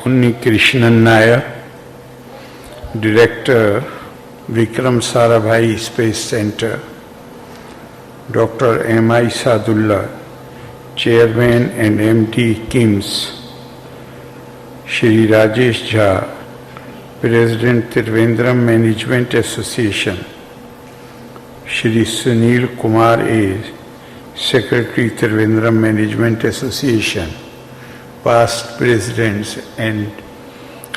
Krishnan Nair, Director, Vikram Sarabhai Space Center, Dr. M.I. Sadullah, Chairman and MD KIMS, Shri Rajesh Jha, President Trivandrum Management Association, Shri Sunil Kumar A, Secretary Trivandrum Management Association, past presidents and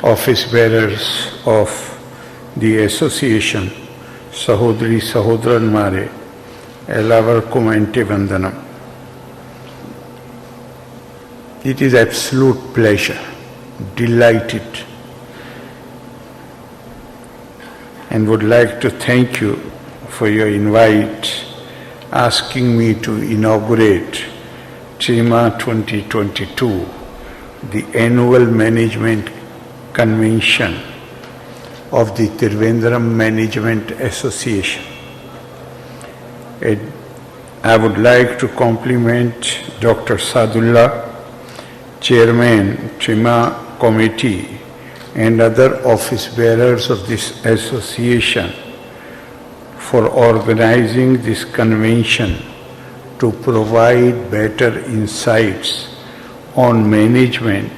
office bearers of the association, Sahodri Sahodran Mare, Elavarkum Ante Vandanam. It is absolute pleasure, delighted, and would like to thank you for your invite, asking me to inaugurate TRIMA 2022, the annual management convention of the Trivandrum Management Association. I would like to compliment Dr. Sadullah, Chairman, TRIMA Committee, and other office bearers of this association for organizing this convention to provide better insights on management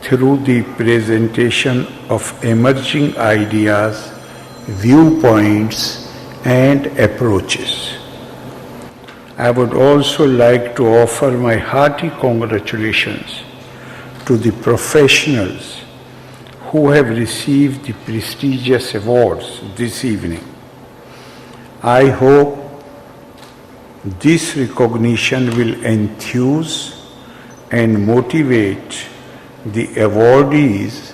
through the presentation of emerging ideas, viewpoints, and approaches. I would also like to offer my hearty congratulations to the professionals who have received the prestigious awards this evening. I hope this recognition will enthuse and motivate the awardees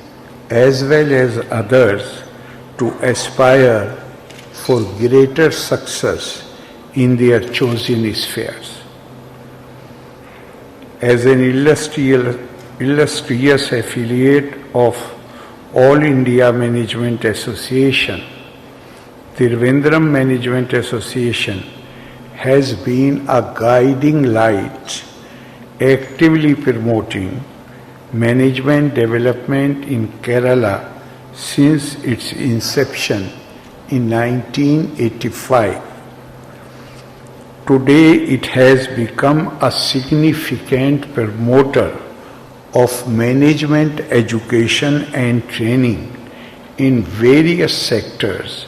as well as others to aspire for greater success in their chosen spheres. As an illustrious affiliate of All India Management Association, Trivandrum Management Association has been a guiding light, actively promoting management development in Kerala since its inception in 1985. Today it has become a significant promoter of management education and training in various sectors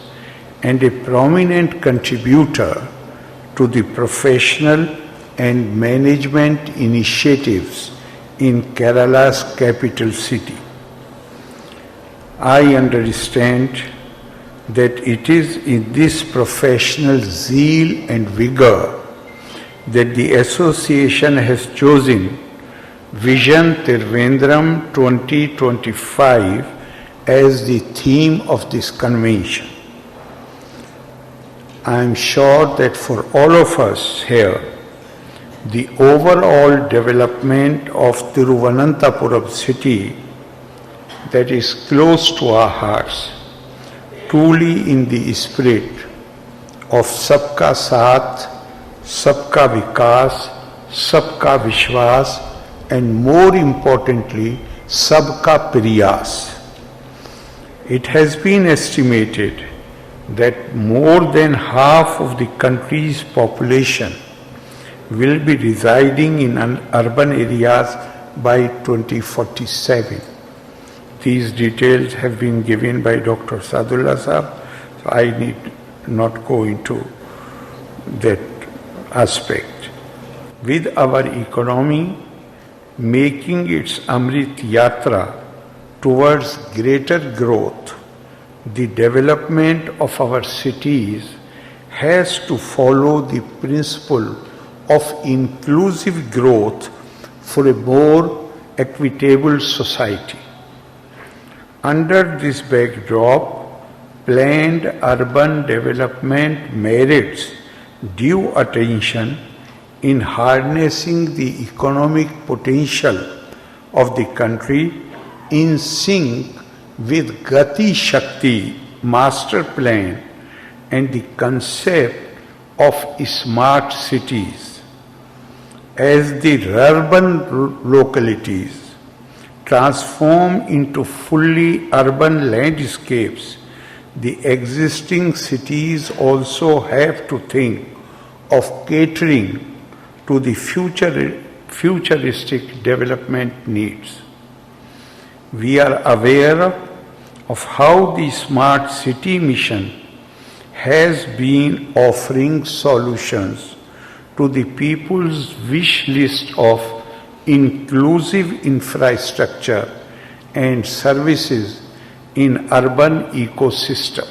and a prominent contributor to the professional and management initiatives in Kerala's capital city. I understand that it is in this professional zeal and vigor that the association has chosen Vision Trivandrum 2025 as the theme of this convention. I am sure that for all of us here, the overall development of Thiruvananthapuram city that is close to our hearts, truly in the spirit of Sabka Saath, Sabka Vikas, Sabka Vishwas, and more importantly, Sabka Priyas. It has been estimated that more than half of the country's population will be residing in urban areas by 2047. These details have been given by Dr. Sadullah Sahab, so I need not go into that aspect. With our economy making its Amrit Yatra towards greater growth, the development of our cities has to follow the principle of inclusive growth for a more equitable society. Under this backdrop, planned urban development merits due attention in harnessing the economic potential of the country in sync with Gati Shakti master plan and the concept of smart cities. As the urban localities transform into fully urban landscapes, the existing cities also have to think of catering to the futuristic development needs. We are aware of how the Smart City mission has been offering solutions to the people's wish list of inclusive infrastructure and services in urban ecosystem.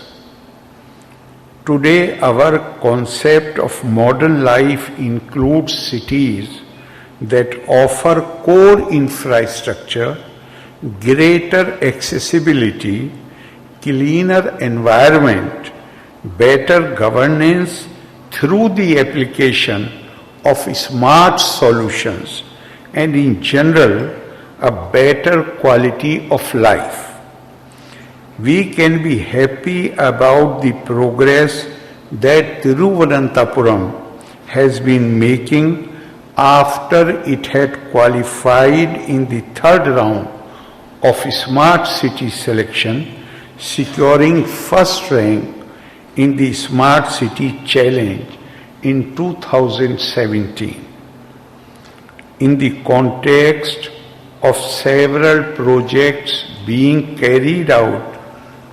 Today, our concept of modern life includes cities that offer core infrastructure, greater accessibility, cleaner environment, better governance through the application of smart solutions, and in general, a better quality of life. We can be happy about the progress that Trivandrum has been making after it had qualified in the third round of Smart City selection, securing first rank in the Smart City Challenge in 2017. In the context of several projects being carried out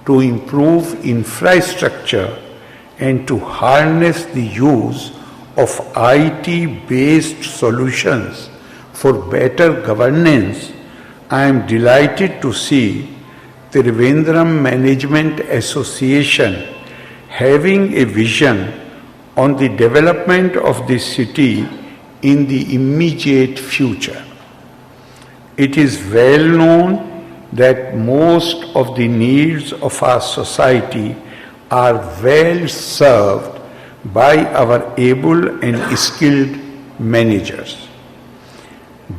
to improve infrastructure and to harness the use of IT-based solutions for better governance, I am delighted to see the Trivandrum Management Association having a vision on the development of this city in the immediate future. It is well known that most of the needs of our society are well served by our able and skilled managers.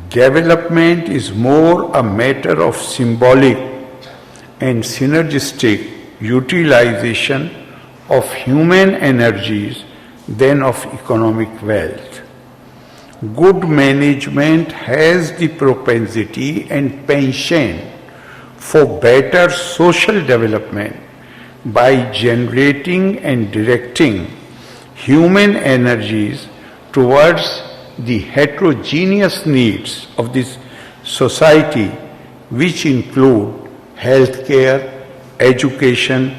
Development is more a matter of symbolic and synergistic utilization of human energies than of economic wealth. Good management has the propensity and penchant for better social development by generating and directing human energies towards the heterogeneous needs of this society, which include healthcare, education,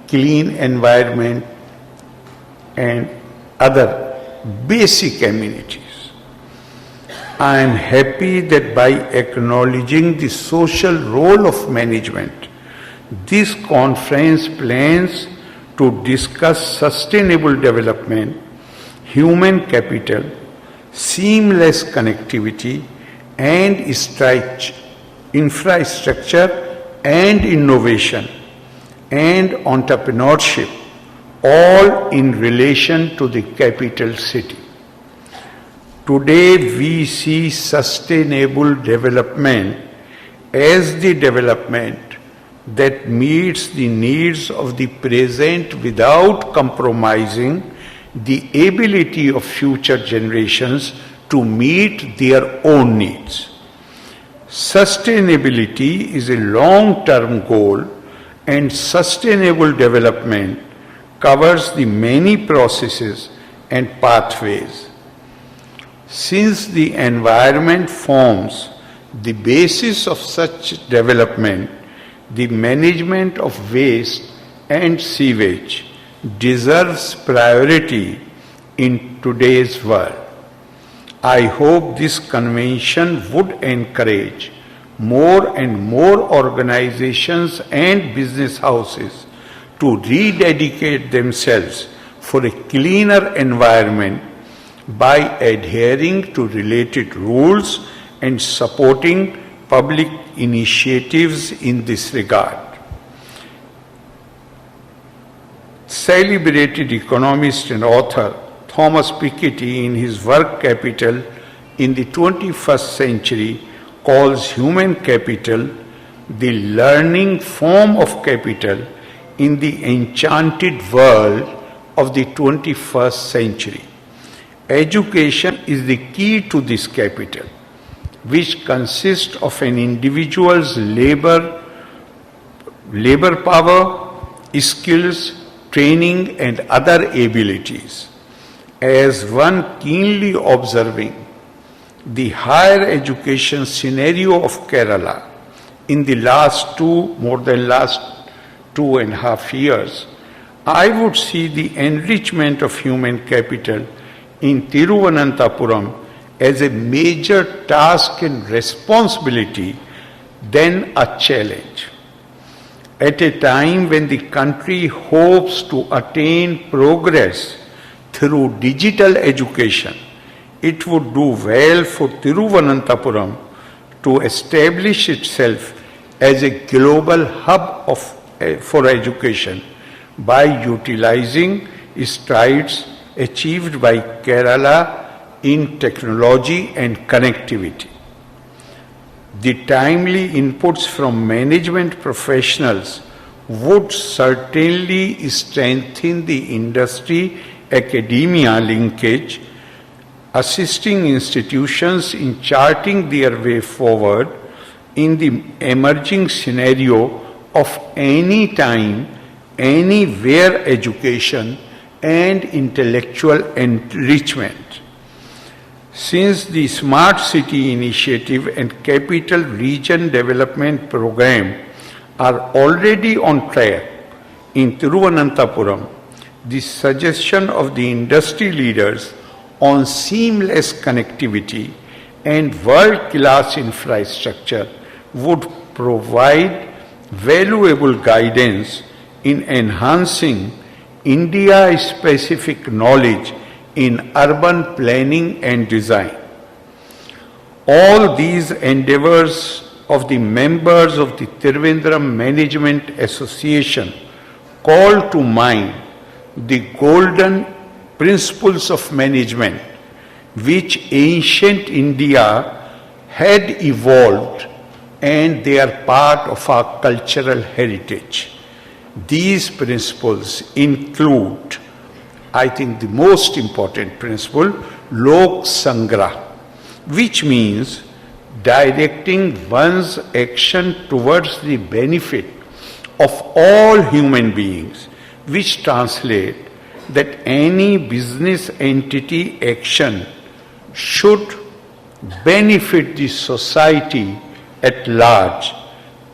clean environment, and other basic amenities. I am happy that by acknowledging the social role of management, this conference plans to discuss sustainable development, human capital, seamless connectivity, and infrastructure and innovation and entrepreneurship, all in relation to the capital city. Today we see sustainable development as the development that meets the needs of the present without compromising the ability of future generations to meet their own needs. Sustainability is a long-term goal, and sustainable development covers the many processes and pathways. Since the environment forms the basis of such development, the management of waste and sewage deserves priority in today's world. I hope this convention would encourage more and more organizations and business houses to rededicate themselves for a cleaner environment by adhering to related rules and supporting public initiatives in this regard. Celebrated economist and author Thomas Piketty, in his work Capital in the 21st Century, calls human capital the learning form of capital in the enchanted world of the 21st century. Education is the key to this capital. which consists of an individual's labor power, skills, training and other abilities. As one keenly observing the higher education scenario of Kerala in the last 2.5 years, I would see the enrichment of human capital in Thiruvananthapuram as a major task and responsibility than a challenge. At a time when the country hopes to attain progress through digital education, it would do well for Thiruvananthapuram to establish itself as a global hub for education by utilizing strides achieved by Kerala in technology and connectivity. The timely inputs from management professionals would certainly strengthen the industry-academia linkage, assisting institutions in charting their way forward in the emerging scenario of any time, anywhere education and intellectual enrichment. Since the Smart City Initiative and Capital Region Development Program are already on track in Thiruvananthapuram, the suggestion of the industry leaders on seamless connectivity and world-class infrastructure would provide valuable guidance in enhancing India-specific knowledge in urban planning and design. All these endeavors of the members of the Trivandrum Management Association call to mind the golden principles of management which ancient India had evolved, and they are part of our cultural heritage. These principles include, I think, the most important principle, Lok Sangrah, which means directing one's action towards the benefit of all human beings, which translate that any business entity action should benefit the society at large.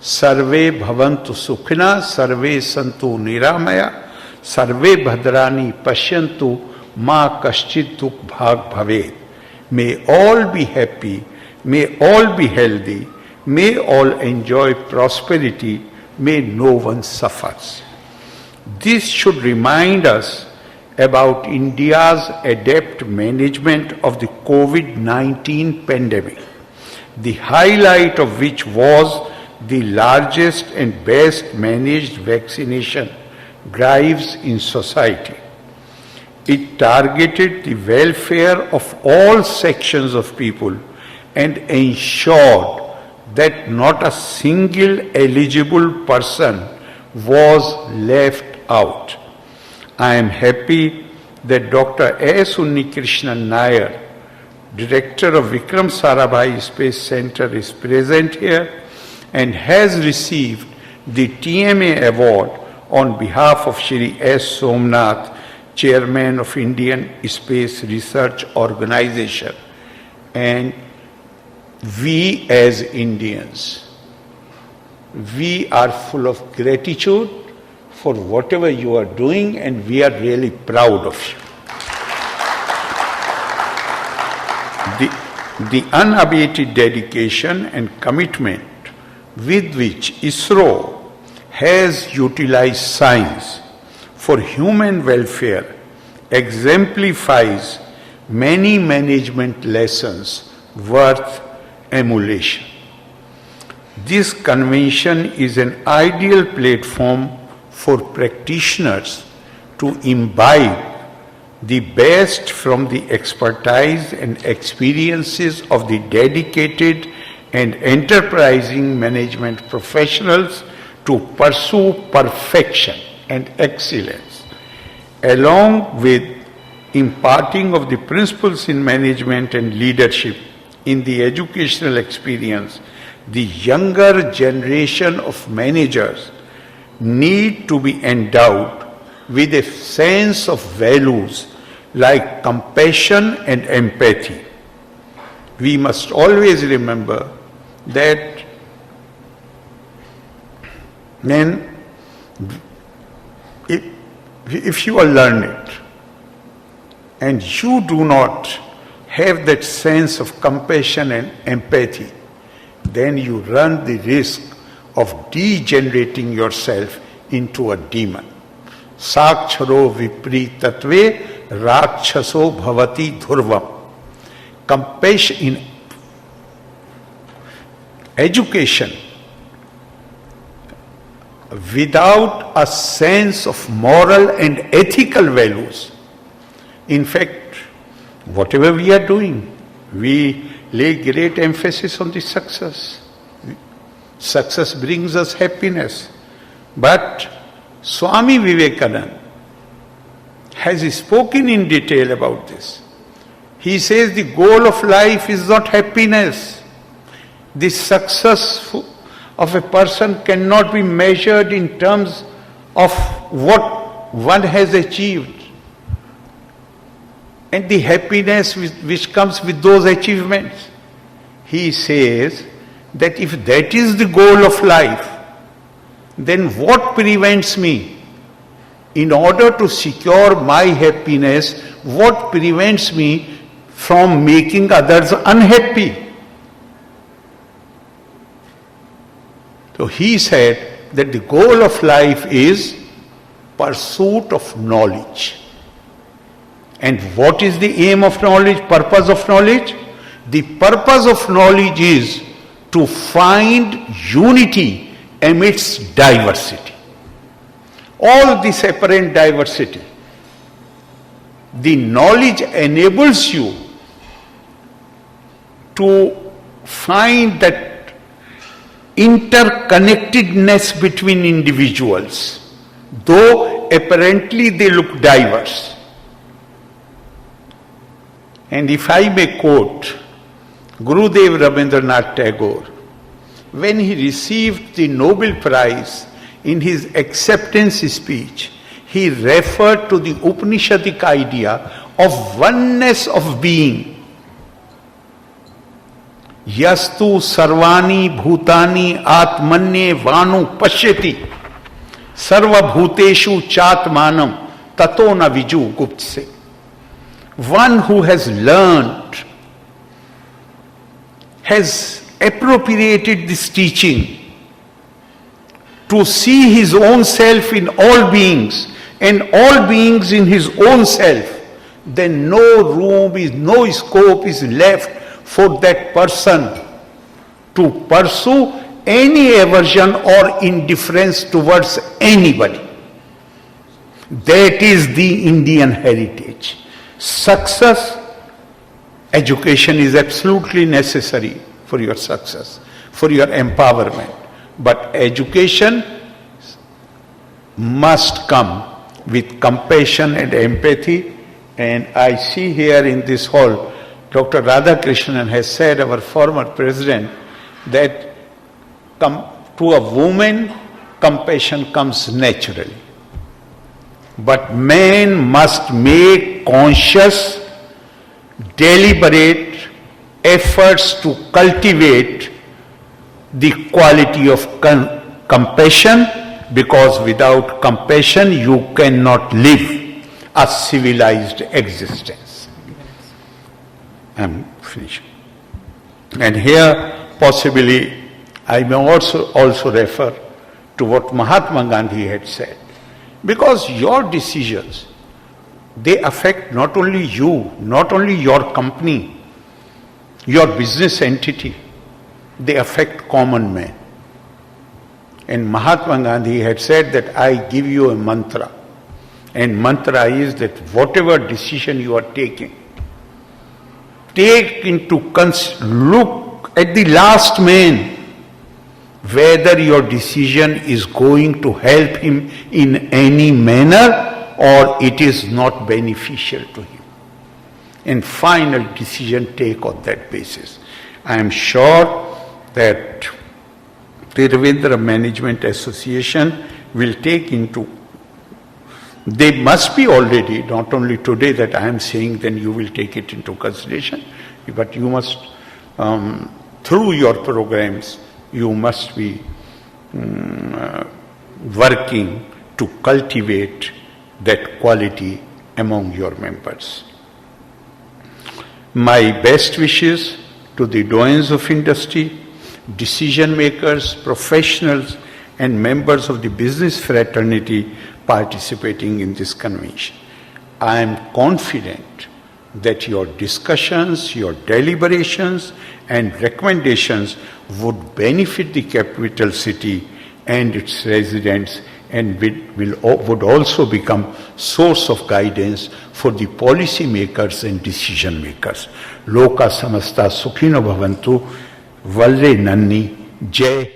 Sarve bhavantu sukhina, sarve santu niramaya, sarve bhadrani pashyantu, ma kaschit dukh bhag bhaved. May all be happy, may all be healthy, may all enjoy prosperity, may no one suffers. This should remind us about India's adept management of the COVID-19 pandemic, the highlight of which was the largest and best managed vaccination drives in society. It targeted the welfare of all sections of people and ensured that not a single eligible person was left out. I am happy that Dr. S. Unnikrishnan Nair, Director of Vikram Sarabhai Space Center, is present here and has received the TMA award on behalf of Shri S. Somnath, Chairman of Indian Space Research Organization. And we as Indians, we are full of gratitude for whatever you are doing, and we are really proud of you. The unabated dedication and commitment with which ISRO has utilized science for human welfare exemplifies many management lessons worth emulation. This convention is an ideal platform for practitioners to imbibe the best from the expertise and experiences of the dedicated and enterprising management professionals to pursue perfection and excellence, along with imparting of the principles in management and leadership in the educational experience, the younger generation of managers need to be endowed with a sense of values like compassion and empathy. We must always remember that if you are learned and you do not have that sense of compassion and empathy, then you run the risk of degenerating yourself into a demon. Saksharo vipritatve rakshaso bhavati dhurvam. Compassion in education without a sense of moral and ethical values. In fact, whatever we are doing, we lay great emphasis on the success. Success brings us happiness. But Swami Vivekananda has spoken in detail about this. He says the goal of life is not happiness. The success of a person cannot be measured in terms of what one has achieved and the happiness which comes with those achievements. He says that if that is the goal of life, then what prevents me? In order to secure my happiness, what prevents me from making others unhappy? So he said that the goal of life is pursuit of knowledge. And what is the aim of knowledge, purpose of knowledge? The purpose of knowledge is to find unity amidst diversity. All this apparent diversity. The knowledge enables you to find that interconnectedness between individuals, though apparently they look diverse. And if I may quote Gurudev Rabindranath Tagore, when he received the Nobel Prize, in his acceptance speech, he referred to the Upanishadic idea of oneness of being. Yastu sarvani bhutani atmanye vanu pashyati sarva bhuteshu chatmanam tato na viju guptse. One who has learned, has appropriated this teaching to see his own self in all beings and all beings in his own self, then no scope is left for that person to pursue any aversion or indifference towards anybody. That is the Indian heritage. Success, education is absolutely necessary for your success, for your empowerment. But education must come with compassion and empathy. And I see here in this hall, Dr. Radhakrishnan has said, our former president, that to a woman, compassion comes naturally. But man must make conscious, deliberate efforts to cultivate the quality of compassion, because without compassion you cannot live a civilized existence. I'm finishing. And here possibly I may also refer to what Mahatma Gandhi had said. Because your decisions, they affect not only you, not only your company, your business entity, they affect common man. And Mahatma Gandhi had said that I give you a mantra. And mantra is that whatever decision you are taking, look at the last man, whether your decision is going to help him in any manner or it is not beneficial to him. And final decision take on that basis. I am sure that Trivandrum Management Association will take into, they must be already, not only today that I am saying, then you will take it into consideration, but you must, through your programs, you must be working to cultivate that quality among your members. My best wishes to the doyens of industry, decision makers, professionals, and members of the business fraternity participating in this convention. I am confident that your discussions, your deliberations, and recommendations would benefit the capital city and its residents, and would also become source of guidance for the policy makers and decision makers. Loka samasta sukhino bhavantu, Valre Nanni, Jai